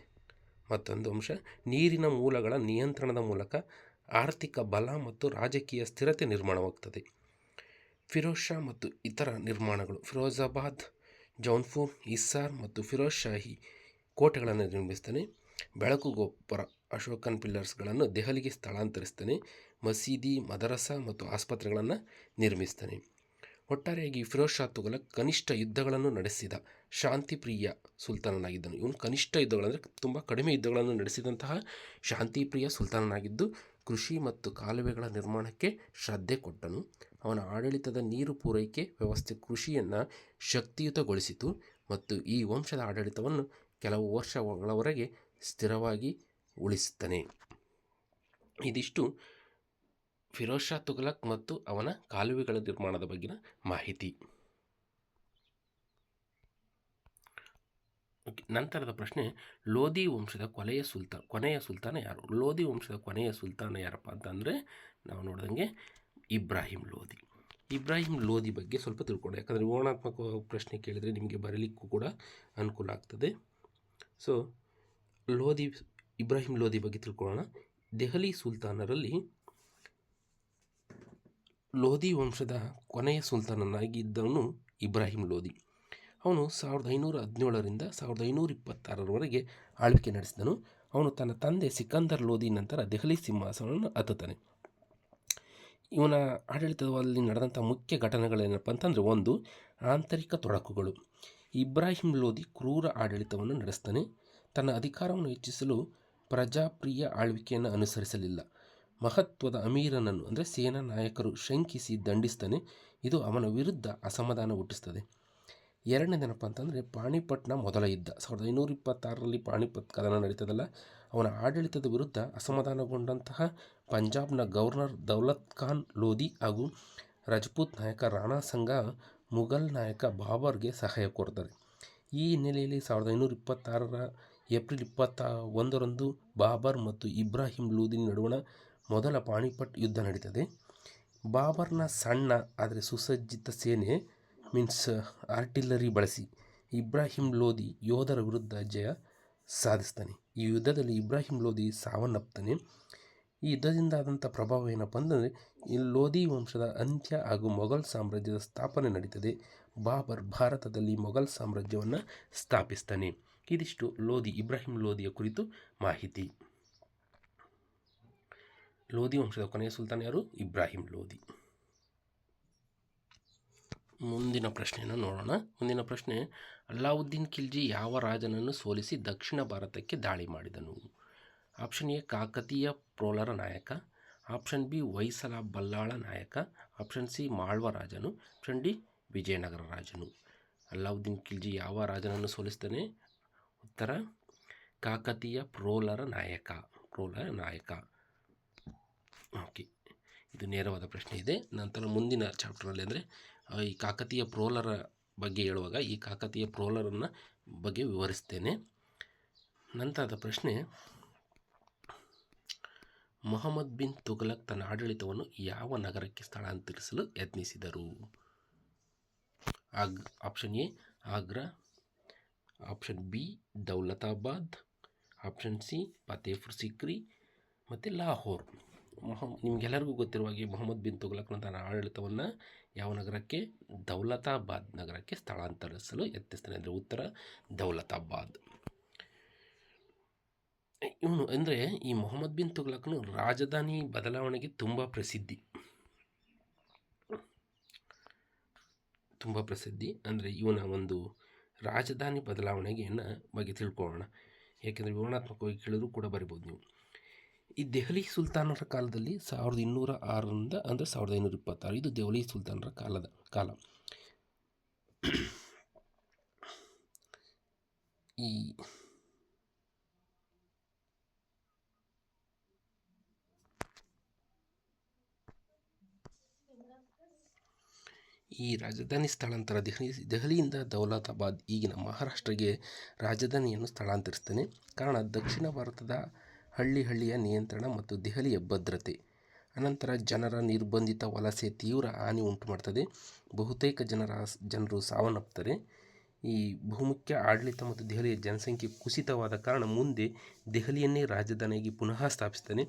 ಮತ್ತೊಂದು ಅಂಶ, ನೀರಿನ ಮೂಲಗಳ ನಿಯಂತ್ರಣದ ಮೂಲಕ ಆರ್ಥಿಕ ಬಲ ಮತ್ತು ರಾಜಕೀಯ ಸ್ಥಿರತೆ ನಿರ್ಮಾಣವಾಗ್ತದೆ. ಫಿರೋಜ್ ಶಾ ಮತ್ತು ಇತರ ನಿರ್ಮಾಣಗಳು. ಫಿರೋಜಾಬಾದ್, ಜೌನ್ಪುರ್, ಹಿಸ್ಸಾರ್ ಮತ್ತು ಫಿರೋಜ್ ಶಾಹಿ ಕೋಟೆಗಳನ್ನು ನಿರ್ಮಿಸ್ತಾನೆ. ಬೆಳಕು ಗೊಬ್ಬರ ಅಶೋಕನ್ ಪಿಲ್ಲರ್ಸ್ಗಳನ್ನು ದೆಹಲಿಗೆ ಸ್ಥಳಾಂತರಿಸ್ತಾನೆ. ಮಸೀದಿ, ಮದರಸಾ ಮತ್ತು ಆಸ್ಪತ್ರೆಗಳನ್ನು ನಿರ್ಮಿಸ್ತಾನೆ. ಒಟ್ಟಾರೆಯಾಗಿ ಫಿರೋಜ್ ಶಾ ತುಘಲಕ್ ಕನಿಷ್ಠ ಯುದ್ಧಗಳನ್ನು ನಡೆಸಿದ ಶಾಂತಿಪ್ರಿಯ ಸುಲ್ತಾನನಾಗಿದ್ದನು. ಇವನು ಕನಿಷ್ಠ ಯುದ್ಧಗಳಂದರೆ ತುಂಬ ಕಡಿಮೆ ಯುದ್ಧಗಳನ್ನು ನಡೆಸಿದಂತಹ ಶಾಂತಿಪ್ರಿಯ ಸುಲ್ತಾನನಾಗಿದ್ದು ಕೃಷಿ ಮತ್ತು ಕಾಲುವೆಗಳ ನಿರ್ಮಾಣಕ್ಕೆ ಶ್ರದ್ಧೆ ಕೊಟ್ಟನು. ಅವನ ಆಡಳಿತದ ನೀರು ಪೂರೈಕೆ ವ್ಯವಸ್ಥೆ ಕೃಷಿಯನ್ನು ಶಕ್ತಿಯುತಗೊಳಿಸಿತು ಮತ್ತು ಈ ವಂಶದ ಆಡಳಿತವನ್ನು ಕೆಲವು ವರ್ಷಗಳವರೆಗೆ ಸ್ಥಿರವಾಗಿ ಉಳಿಸುತ್ತಾನೆ. ಇದಿಷ್ಟು ಫಿರೋಜ್ ಶಾ ತುಘಲಕ್ ಮತ್ತು ಅವನ ಕಾಲುವೆಗಳ ನಿರ್ಮಾಣದ ಬಗ್ಗಿನ ಮಾಹಿತಿ. ನಂತರದ ಪ್ರಶ್ನೆ, ಲೋಧಿ ವಂಶದ ಕೊನೆಯ ಸುಲ್ತಾನ ಯಾರು? ಲೋಧಿ ವಂಶದ ಕೊನೆಯ ಸುಲ್ತಾನ ಯಾರಪ್ಪ ಅಂತಂದರೆ ನಾವು ನೋಡಿದಂಗೆ ಇಬ್ರಾಹಿಂ ಲೋಧಿ. ಇಬ್ರಾಹಿಂ ಲೋಧಿ ಬಗ್ಗೆ ಸ್ವಲ್ಪ ತಿಳ್ಕೊಳ್ಳಿ, ಯಾಕಂದರೆ ವಿವರಣಾತ್ಮಕ ಪ್ರಶ್ನೆ ಕೇಳಿದರೆ ನಿಮಗೆ ಬರೀಲಿಕ್ಕೂ ಕೂಡ ಅನುಕೂಲ ಆಗ್ತದೆ. ಸೊ ಇಬ್ರಾಹಿಂ ಲೋಧಿ ಬಗ್ಗೆ ತಿಳ್ಕೊಳ್ಳೋಣ. ದೆಹಲಿ ಸುಲ್ತಾನರಲ್ಲಿ ಲೋಧಿ ವಂಶದ ಕೊನೆಯ ಸುಲ್ತಾನನಾಗಿದ್ದವನು ಇಬ್ರಾಹಿಂ ಲೋಧಿ. ಅವನು 1517ರಿಂದ 1526ರವರೆಗೆ ಆಳ್ವಿಕೆ ನಡೆಸಿದನು. ಅವನು ತನ್ನ ತಂದೆ ಸಿಕಂದರ್ ಲೋಧಿ ನಂತರ ದೆಹಲಿ ಸಿಂಹಾಸನವನ್ನು ಹತ್ತುತ್ತಾನೆ. ಇವನ ಆಡಳಿತದಲ್ಲಿ ನಡೆದಂಥ ಮುಖ್ಯ ಘಟನೆಗಳೇನಪ್ಪ ಅಂತಂದರೆ, 1. ಆಂತರಿಕ ತೊಡಕುಗಳು. ಇಬ್ರಾಹಿಂ ಲೋಧಿ ಕ್ರೂರ ಆಡಳಿತವನ್ನು ನಡೆಸ್ತಾನೆ. ತನ್ನ ಅಧಿಕಾರವನ್ನು ಹೆಚ್ಚಿಸಲು ಪ್ರಜಾಪ್ರಿಯ ಆಳ್ವಿಕೆಯನ್ನು ಅನುಸರಿಸಲಿಲ್ಲ. ಮಹತ್ವದ ಅಮೀರನನ್ನು ಅಂದರೆ ಸೇನಾ ನಾಯಕರು ಶಂಕಿಸಿ ದಂಡಿಸ್ತಾನೆ. ಇದು ಅವನ ವಿರುದ್ಧ ಅಸಮಾಧಾನ ಹುಟ್ಟಿಸ್ತದೆ. 2ನೇದೇನಪ್ಪ ಅಂತಂದರೆ ಪಾಣಿಪಟ್ನ ಮೊದಲ ಯುದ್ಧ. 1526ರಲ್ಲಿ ಪಾಣಿಪತ್ ಕದನ ನಡೀತದಲ್ಲ, ಅವನ ಆಡಳಿತದ ವಿರುದ್ಧ ಅಸಮಾಧಾನಗೊಂಡಂತಹ ಪಂಜಾಬ್ನ ಗವರ್ನರ್ ದೌಲತ್ ಖಾನ್ ಲೋಧಿ ಹಾಗೂ ರಜಪೂತ್ ನಾಯಕ ರಾಣಾ ಸಂಗ ಮುಘಲ್ ನಾಯಕ ಬಾಬರ್ಗೆ ಸಹಾಯ ಕೋರ್ತಾರೆ. ಈ ಹಿನ್ನೆಲೆಯಲ್ಲಿ 1526ರ ಏಪ್ರಿಲ್ 21ರಂದು ಬಾಬರ್ ಮತ್ತು ಇಬ್ರಾಹಿಂ ಲೋಧಿ ನಡುವಣ ಮೊದಲ ಪಾಣಿಪಟ್ ಯುದ್ಧ ನಡೀತದೆ. ಬಾಬರ್ನ ಸಣ್ಣ ಆದರೆ ಸುಸಜ್ಜಿತ ಸೇನೆ ಮೀನ್ಸ್ ಆರ್ಟಿಲ್ಲರಿ ಬಳಸಿ ಇಬ್ರಾಹಿಂ ಲೋದಿ ಯೋಧರ ವಿರುದ್ಧ ಜಯ ಸಾಧಿಸ್ತಾನೆ. ಈ ಯುದ್ಧದಲ್ಲಿ ಇಬ್ರಾಹಿಂ ಲೋದಿ ಸಾವನ್ನಪ್ತಾನೆ. ಈ ಯುದ್ಧದಿಂದ ಆದಂಥ ಪ್ರಭಾವ ಏನಪ್ಪ ಅಂದರೆ ಈ ಲೋದಿ ವಂಶದ ಅಂತ್ಯ ಹಾಗೂ ಮೊಘಲ್ ಸಾಮ್ರಾಜ್ಯದ ಸ್ಥಾಪನೆ ನಡೀತದೆ. ಬಾಬರ್ ಭಾರತದಲ್ಲಿ ಮೊಘಲ್ ಸಾಮ್ರಾಜ್ಯವನ್ನು ಸ್ಥಾಪಿಸ್ತಾನೆ. ಇದಿಷ್ಟು ಇಬ್ರಾಹಿಂ ಲೋದಿಯ ಕುರಿತು ಮಾಹಿತಿ. ಲೋದಿ ವಂಶದ ಕೊನೆಯ ಸುಲ್ತಾನ್ ಯಾರು? ಇಬ್ರಾಹಿಂ ಲೋದಿ. ಮುಂದಿನ ಪ್ರಶ್ನೆಯನ್ನು ನೋಡೋಣ. ಮುಂದಿನ ಪ್ರಶ್ನೆ, ಅಲ್ಲಾವುದ್ದೀನ್ ಖಿಲ್ಜಿ ಯಾವ ರಾಜನನ್ನು ಸೋಲಿಸಿ ದಕ್ಷಿಣ ಭಾರತಕ್ಕೆ ದಾಳಿ ಮಾಡಿದನು? ಆಪ್ಷನ್ ಎ ಕಾಕತೀಯ ಪ್ರೋಲರ ನಾಯಕ, ಆಪ್ಷನ್ ಬಿ ಹೊಯ್ಸಳ ಬಲ್ಲಾಳ ನಾಯಕ, ಆಪ್ಷನ್ ಸಿ ಮಾಳ್ವ ರಾಜನು, ಆಪ್ಷನ್ ಡಿ ವಿಜಯನಗರ ರಾಜನು. ಅಲ್ಲಾವುದ್ದೀನ್ ಖಿಲ್ಜಿ ಯಾವ ರಾಜನನ್ನು ಸೋಲಿಸ್ತಾನೆ? ಉತ್ತರ ಕಾಕತೀಯ ಪ್ರೋಲರ ನಾಯಕ. ಓಕೆ, ಇದು ನೇರವಾದ ಪ್ರಶ್ನೆ ಇದೆ. ನಂತರ ಮುಂದಿನ ಚಾಪ್ಟರ್ನಲ್ಲಿ ಅಂದರೆ ಈ ಕಾಕತೀಯ ಪ್ರೋಲರ ಬಗ್ಗೆ ಹೇಳುವಾಗ ಈ ಕಾಕತೀಯ ಪ್ರೋಲರನ್ನು ಬಗ್ಗೆ ವಿವರಿಸ್ತೇನೆ. ನಂತರದ ಪ್ರಶ್ನೆ, ಮೊಹಮ್ಮದ್ ಬಿನ್ ತುಘಲಕ್ ತನ್ನ ಆಡಳಿತವನ್ನು ಯಾವ ನಗರಕ್ಕೆ ಸ್ಥಳಾಂತರಿಸಲು ಯತ್ನಿಸಿದರು? Option A Agra, option B Daulatabad, option C Fatehpur Sikri ಮತ್ತು ಲಾಹೋರ್. ನಿಮಗೆಲ್ಲರಿಗೂ ಗೊತ್ತಿರುವ ಹಾಗೆ ಮೊಹಮ್ಮದ್ ಬಿನ್ ತುಘಲಕ್ನ ತನ್ನ ಆಡಳಿತವನ್ನು ಯಾವ ನಗರಕ್ಕೆ? ದೌಲತಾಬಾದ್ ನಗರಕ್ಕೆ ಸ್ಥಳಾಂತರಿಸಲು ಯತ್ನಿಸ್ತಾನೆ. ಅಂದರೆ ಉತ್ತರ ದೌಲತಾಬಾದ್. ಇವನು ಅಂದರೆ ಈ ಮೊಹಮ್ಮದ್ ಬಿನ್ ತುಘಲಕ್ನು ರಾಜಧಾನಿ ಬದಲಾವಣೆಗೆ ತುಂಬ ಪ್ರಸಿದ್ಧಿ. ಅಂದರೆ ಇವನ ಒಂದು ರಾಜಧಾನಿ ಬದಲಾವಣೆಗೆ ಬಗ್ಗೆ ತಿಳ್ಕೊಳ್ಳೋಣ. ಯಾಕೆಂದರೆ ವಿವರಣಾತ್ಮಕವಾಗಿ ಕೇಳಿದ್ರು ಕೂಡ ಬರಿಬೋದು ನೀವು. ಈ ದೆಹಲಿ ಸುಲ್ತಾನರ ಕಾಲದಲ್ಲಿ 1206 ಅಂದರೆ 1526 ಇದು ದೆಹಲಿ ಸುಲ್ತಾನರ ಕಾಲ. ಈ ರಾಜಧಾನಿ ಸ್ಥಳಾಂತರ ದೆಹಲಿಯಿಂದ ದೌಲತಾಬಾದ್ ಈಗಿನ ಮಹಾರಾಷ್ಟ್ರಗೆ ರಾಜಧಾನಿಯನ್ನು ಸ್ಥಳಾಂತರಿಸ್ತಾನೆ. ಕಾರಣ ದಕ್ಷಿಣ ಭಾರತದ ಹಳ್ಳಿಯ ನಿಯಂತ್ರಣ ಮತ್ತು ದೆಹಲಿಯ ಭದ್ರತೆ. ಅನಂತರ ಜನರ ನಿರ್ಬಂಧಿತ ವಲಸೆ ತೀವ್ರ ಹಾನಿ ಉಂಟು ಮಾಡ್ತದೆ. ಬಹುತೇಕ ಜನರು ಸಾವನ್ನಪ್ತಾರೆ. ಈ ಬಹುಮುಖ್ಯ ಆಡಳಿತ ಮತ್ತು ದೆಹಲಿಯ ಜನಸಂಖ್ಯೆ ಕುಸಿತವಾದ ಕಾರಣ ಮುಂದೆ ದೆಹಲಿಯನ್ನೇ ರಾಜಧಾನಿಯಾಗಿ ಪುನಃ ಸ್ಥಾಪಿಸ್ತಾನೆ.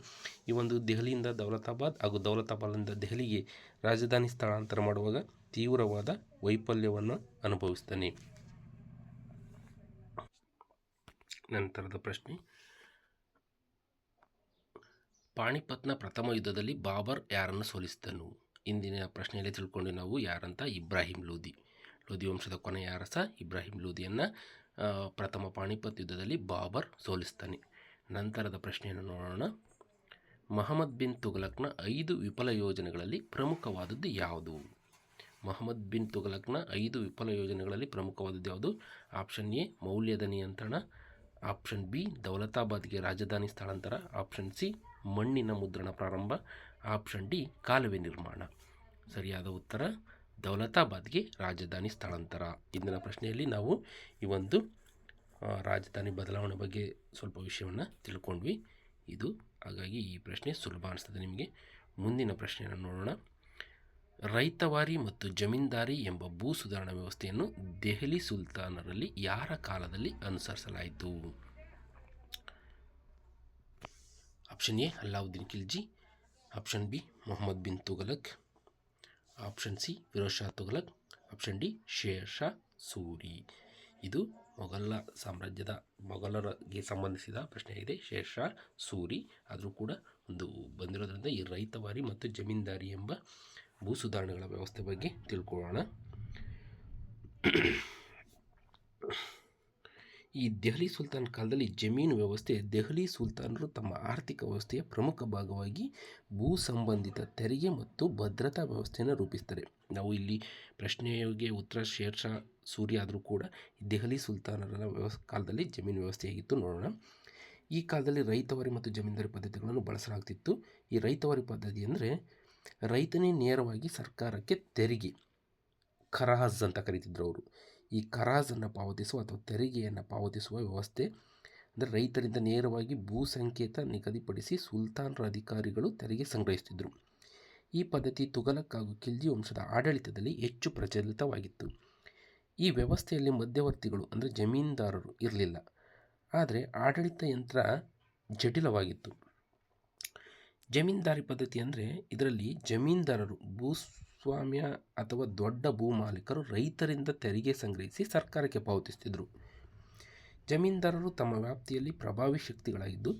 ಈ ಒಂದು ದೆಹಲಿಯಿಂದ ದೌಲತಾಬಾದ್ ಹಾಗೂ ದೌಲತಾಬಾದ್ನಿಂದ ದೆಹಲಿಗೆ ರಾಜಧಾನಿ ಸ್ಥಳಾಂತರ ಮಾಡುವಾಗ ತೀವ್ರವಾದ ವೈಫಲ್ಯವನ್ನು ಅನುಭವಿಸ್ತಾನೆ. ನಂತರದ ಪ್ರಶ್ನೆ, ಪಾಣಿಪತ್ನ ಪ್ರಥಮ ಯುದ್ಧದಲ್ಲಿ ಬಾಬರ್ ಯಾರನ್ನು ಸೋಲಿಸಿದನು? ಇಂದಿನ ಪ್ರಶ್ನೆಯಲ್ಲಿ ತಿಳ್ಕೊಂಡು ನಾವು ಯಾರಂತ? ಇಬ್ರಾಹಿಂ ಲೋದಿ ವಂಶದ ಕೊನೆಯ ಅರಸ ಇಬ್ರಾಹಿಂ ಲೋದಿಯನ್ನು ಪ್ರಥಮ ಪಾಣಿಪತ್ ಯುದ್ಧದಲ್ಲಿ ಬಾಬರ್ ಸೋಲಿಸ್ತಾನೆ. ನಂತರದ ಪ್ರಶ್ನೆಯನ್ನು ನೋಡೋಣ. ಮೊಹಮ್ಮದ್ ಬಿನ್ ತುಘಲಕ್ನ 5 ವಿಫಲ ಯೋಜನೆಗಳಲ್ಲಿ ಪ್ರಮುಖವಾದದ್ದು ಯಾವುದು? ಮೊಹಮ್ಮದ್ ಬಿನ್ ತುಘಲಕ್ನ 5 ವಿಫಲ ಯೋಜನೆಗಳಲ್ಲಿ ಪ್ರಮುಖವಾದದ್ದು ಯಾವುದು? ಆಪ್ಷನ್ ಎ ಮೌಲ್ಯದ ನಿಯಂತ್ರಣ, ಆಪ್ಷನ್ ಬಿ ದೌಲತಾಬಾದ್ಗೆ ರಾಜಧಾನಿ ಸ್ಥಳಾಂತರ, ಆಪ್ಷನ್ ಸಿ ಮಣ್ಣಿನ ಮುದ್ರಣ ಪ್ರಾರಂಭ, ಆಪ್ಷನ್ ಡಿ ಕಾಲುವೆ ನಿರ್ಮಾಣ. ಸರಿಯಾದ ಉತ್ತರ ದೌಲತಾಬಾದ್ಗೆ ರಾಜಧಾನಿ ಸ್ಥಳಾಂತರ. ಇಂದಿನ ಪ್ರಶ್ನೆಯಲ್ಲಿ ನಾವು ಈ ಒಂದು ರಾಜಧಾನಿ ಬದಲಾವಣೆ ಬಗ್ಗೆ ಸ್ವಲ್ಪ ವಿಷಯವನ್ನು ತಿಳ್ಕೊಂಡ್ವಿ. ಹಾಗಾಗಿ ಈ ಪ್ರಶ್ನೆ ಸುಲಭ ಅನಿಸ್ತದೆ ನಿಮಗೆ. ಮುಂದಿನ ಪ್ರಶ್ನೆಯನ್ನು ನೋಡೋಣ. ರೈತವಾರಿ ಮತ್ತು ಜಮೀನ್ದಾರಿ ಎಂಬ ಭೂ ಸುಧಾರಣಾ ವ್ಯವಸ್ಥೆಯನ್ನು ದೆಹಲಿ ಸುಲ್ತಾನರಲ್ಲಿ ಯಾರ ಕಾಲದಲ್ಲಿ ಅನುಸರಿಸಲಾಯಿತು? Option A Alauddin Khilji, option B Mohammad bin Tughlaq, option C Firoz Shah Tughlaq, option D Sher Shah Suri. ಇದು ಮೊಘಲರಿಗೆ ಸಂಬಂಧಿಸಿದ ಪ್ರಶ್ನೆಯಾಗಿದೆ. ಶೇರ್ ಶಾ ಸೂರಿ ಆದರೂ ಕೂಡ ಒಂದು ಬಂದಿರೋದ್ರಿಂದ ಈ ರೈತವಾರಿ ಮತ್ತು ಜಮೀನ್ದಾರಿ ಎಂಬ ಭೂ ಸುಧಾರಣೆಗಳ ವ್ಯವಸ್ಥೆ ಬಗ್ಗೆ ತಿಳ್ಕೊಳ್ಳೋಣ. ಈ ದೆಹಲಿ ಸುಲ್ತಾನ್ ಕಾಲದಲ್ಲಿ ಜಮೀನು ವ್ಯವಸ್ಥೆ ದೆಹಲಿ ಸುಲ್ತಾನರು ತಮ್ಮ ಆರ್ಥಿಕ ವ್ಯವಸ್ಥೆಯ ಪ್ರಮುಖ ಭಾಗವಾಗಿ ಭೂ ಸಂಬಂಧಿತ ತೆರಿಗೆ ಮತ್ತು ಭದ್ರತಾ ವ್ಯವಸ್ಥೆಯನ್ನು ರೂಪಿಸ್ತಾರೆ. ನಾವು ಇಲ್ಲಿ ಪ್ರಶ್ನೆಗೆ ಉತ್ತರ ಶೇರ್ ಶಾ ಸೂರಿ ಆದರೂ ಕೂಡ ದೆಹಲಿ ಸುಲ್ತಾನರ ಕಾಲದಲ್ಲಿ ಜಮೀನು ವ್ಯವಸ್ಥೆ ಹೇಗಿತ್ತು ನೋಡೋಣ. ಈ ಕಾಲದಲ್ಲಿ ರೈತವಾರಿ ಮತ್ತು ಜಮೀನ್ದಾರಿ ಪದ್ಧತಿಗಳನ್ನು ಬಳಸಲಾಗ್ತಿತ್ತು. ಈ ರೈತವಾರಿ ಪದ್ಧತಿ ಅಂದರೆ ರೈತನೇ ನೇರವಾಗಿ ಸರ್ಕಾರಕ್ಕೆ ತೆರಿಗೆ, ಖರಾಜ್ ಅಂತ ಕರೀತಿದ್ರು ಅವರು. ಈ ಖರಾಜನ್ನು ಪಾವತಿಸುವ ಅಥವಾ ತೆರಿಗೆಯನ್ನು ಪಾವತಿಸುವ ವ್ಯವಸ್ಥೆ. ಅಂದರೆ ರೈತರಿಂದ ನೇರವಾಗಿ ಭೂ ಸಂಕೇತ ನಿಗದಿಪಡಿಸಿ ಸುಲ್ತಾನರ ಅಧಿಕಾರಿಗಳು ತೆರಿಗೆ ಸಂಗ್ರಹಿಸ್ತಿದ್ರು. ಈ ಪದ್ಧತಿ ತುಘಲಕ್ ಹಾಗೂ ಖಿಲ್ಜಿ ವಂಶದ ಆಡಳಿತದಲ್ಲಿ ಹೆಚ್ಚು ಪ್ರಚಲಿತವಾಗಿತ್ತು. ಈ ವ್ಯವಸ್ಥೆಯಲ್ಲಿ ಮಧ್ಯವರ್ತಿಗಳು ಅಂದರೆ ಜಮೀನ್ದಾರರು ಇರಲಿಲ್ಲ, ಆದರೆ ಆಡಳಿತ ಯಂತ್ರ ಜಟಿಲವಾಗಿತ್ತು. ಜಮೀನ್ದಾರಿ ಪದ್ಧತಿ ಅಂದರೆ ಇದರಲ್ಲಿ ಜಮೀನ್ದಾರರು ಭೂಸ್ವಾಮ್ಯ ಅಥವಾ ದೊಡ್ಡ ಭೂಮಾಲೀಕರು ರೈತರಿಂದ ತೆರಿಗೆ ಸಂಗ್ರಹಿಸಿ ಸರ್ಕಾರಕ್ಕೆ ಪಾವತಿಸ್ತಿದ್ರು. ಜಮೀನ್ದಾರರು ತಮ್ಮ ವ್ಯಾಪ್ತಿಯಲ್ಲಿ ಪ್ರಭಾವಿ ಶಕ್ತಿಗಳಾಗಿದ್ದು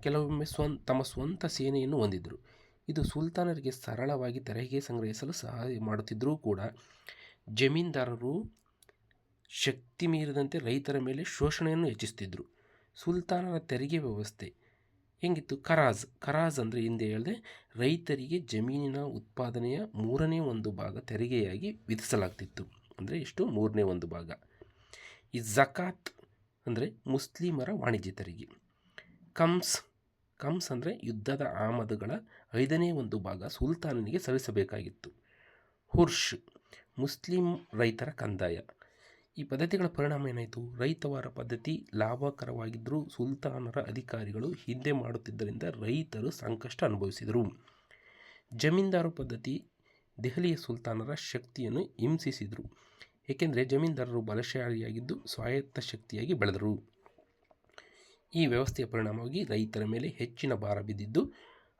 ಕೆಲವೊಮ್ಮೆ ತಮ್ಮ ಸ್ವಂತ ಸೇನೆಯನ್ನು ಹೊಂದಿದ್ದರು. ಇದು ಸುಲ್ತಾನರಿಗೆ ಸರಳವಾಗಿ ತೆರಿಗೆ ಸಂಗ್ರಹಿಸಲು ಸಹಾಯ ಮಾಡುತ್ತಿದ್ದರೂ ಕೂಡ ಜಮೀನ್ದಾರರು ಶಕ್ತಿ ಮೀರಿದಂತೆ ರೈತರ ಮೇಲೆ ಶೋಷಣೆಯನ್ನು ಹೆಚ್ಚಿಸ್ತಿದ್ರು. ಸುಲ್ತಾನರ ತೆರಿಗೆ ವ್ಯವಸ್ಥೆ ಹೆಂಗಿತ್ತು? ಖರಾಜ್ ಅಂದರೆ ಹಿಂದೆ ಹೇಳಿದೆ, ರೈತರಿಗೆ ಜಮೀನಿನ ಉತ್ಪಾದನೆಯ 1/3 ತೆರಿಗೆಯಾಗಿ ವಿಧಿಸಲಾಗ್ತಿತ್ತು. ಅಂದರೆ ಎಷ್ಟು? 1/3. ಈ ಝಕಾತ್ ಅಂದರೆ ಮುಸ್ಲಿಮರ ವಾಣಿಜ್ಯ ತೆರಿಗೆ. ಕಮ್ಸ್ ಅಂದರೆ ಯುದ್ಧದ ಆಮದುಗಳ 1/5 ಸುಲ್ತಾನನಿಗೆ ಸಲ್ಲಿಸಬೇಕಾಗಿತ್ತು. ಹುರ್ಷ್ ಮುಸ್ಲಿಂ ರೈತರ ಕಂದಾಯ. ಈ ಪದ್ಧತಿಗಳ ಪರಿಣಾಮ ಏನಾಯಿತು? ರೈತವಾರ ಪದ್ಧತಿ ಲಾಭಕರವಾಗಿದ್ದರೂ ಸುಲ್ತಾನರ ಅಧಿಕಾರಿಗಳು ಹಿಂದೆ ಮಾಡುತ್ತಿದ್ದರಿಂದ ರೈತರು ಸಂಕಷ್ಟ ಅನುಭವಿಸಿದರು. ಜಮೀನ್ದಾರು ಪದ್ಧತಿ ದೆಹಲಿಯ ಸುಲ್ತಾನರ ಶಕ್ತಿಯನ್ನು ಹಿಂಸಿಸಿದರು, ಏಕೆಂದರೆ ಜಮೀನ್ದಾರರು ಬಲಶಾಲಿಯಾಗಿದ್ದು ಸ್ವಾಯತ್ತ ಶಕ್ತಿಯಾಗಿ ಬೆಳೆದರು. ಈ ವ್ಯವಸ್ಥೆಯ ಪರಿಣಾಮವಾಗಿ ರೈತರ ಮೇಲೆ ಹೆಚ್ಚಿನ ಭಾರ ಬಿದ್ದಿದ್ದು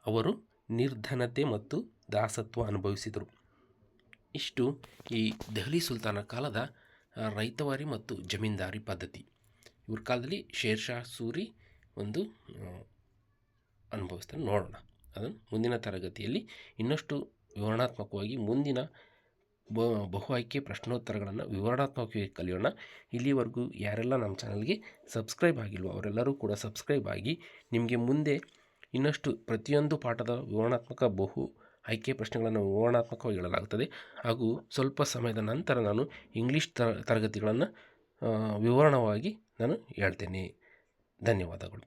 ಅವರು ನಿರ್ಧನತೆ ಮತ್ತು ದಾಸತ್ವ ಅನುಭವಿಸಿದರು. ಇಷ್ಟು ಈ ದೆಹಲಿ ಸುಲ್ತಾನರ ಕಾಲದ ರೈತವಾರಿ ಮತ್ತು ಜಮೀನ್ದಾರಿ ಪದ್ಧತಿ. ಇವ್ರ ಕಾಲದಲ್ಲಿ ಶೇರ್ ಶಾ ಸೂರಿ ಒಂದು ಅನುಭವಿಸ್ತಾನೆ. ನೋಡೋಣ ಅದನ್ನು ಮುಂದಿನ ತರಗತಿಯಲ್ಲಿ ಇನ್ನಷ್ಟು ವಿವರಣಾತ್ಮಕವಾಗಿ ಮುಂದಿನ ಬಹು ಆಯ್ಕೆ ಪ್ರಶ್ನೋತ್ತರಗಳನ್ನು ವಿವರಣಾತ್ಮಕವಾಗಿ ಕಲಿಯೋಣ. ಇಲ್ಲಿವರೆಗೂ ಯಾರೆಲ್ಲ ನಮ್ಮ ಚಾನಲ್ಗೆ ಸಬ್ಸ್ಕ್ರೈಬ್ ಆಗಿಲ್ವೋ ಅವರೆಲ್ಲರೂ ಕೂಡ ಸಬ್ಸ್ಕ್ರೈಬ್ ಆಗಿ, ನಿಮಗೆ ಮುಂದೆ ಇನ್ನಷ್ಟು ಪ್ರತಿಯೊಂದು ಪಾಠದ ವಿವರಣಾತ್ಮಕ ಬಹು ಆಯ್ಕೆ ಪ್ರಶ್ನೆಗಳನ್ನು ವಿವರಣಾತ್ಮಕವಾಗಿ ಹೇಳಲಾಗುತ್ತದೆ. ಹಾಗೂ ಸ್ವಲ್ಪ ಸಮಯದ ನಂತರ ನಾನು ಇಂಗ್ಲೀಷ್ ತರಗತಿಗಳನ್ನು ವಿವರಣವಾಗಿ ನಾನು ಹೇಳ್ತೇನೆ. ಧನ್ಯವಾದಗಳು.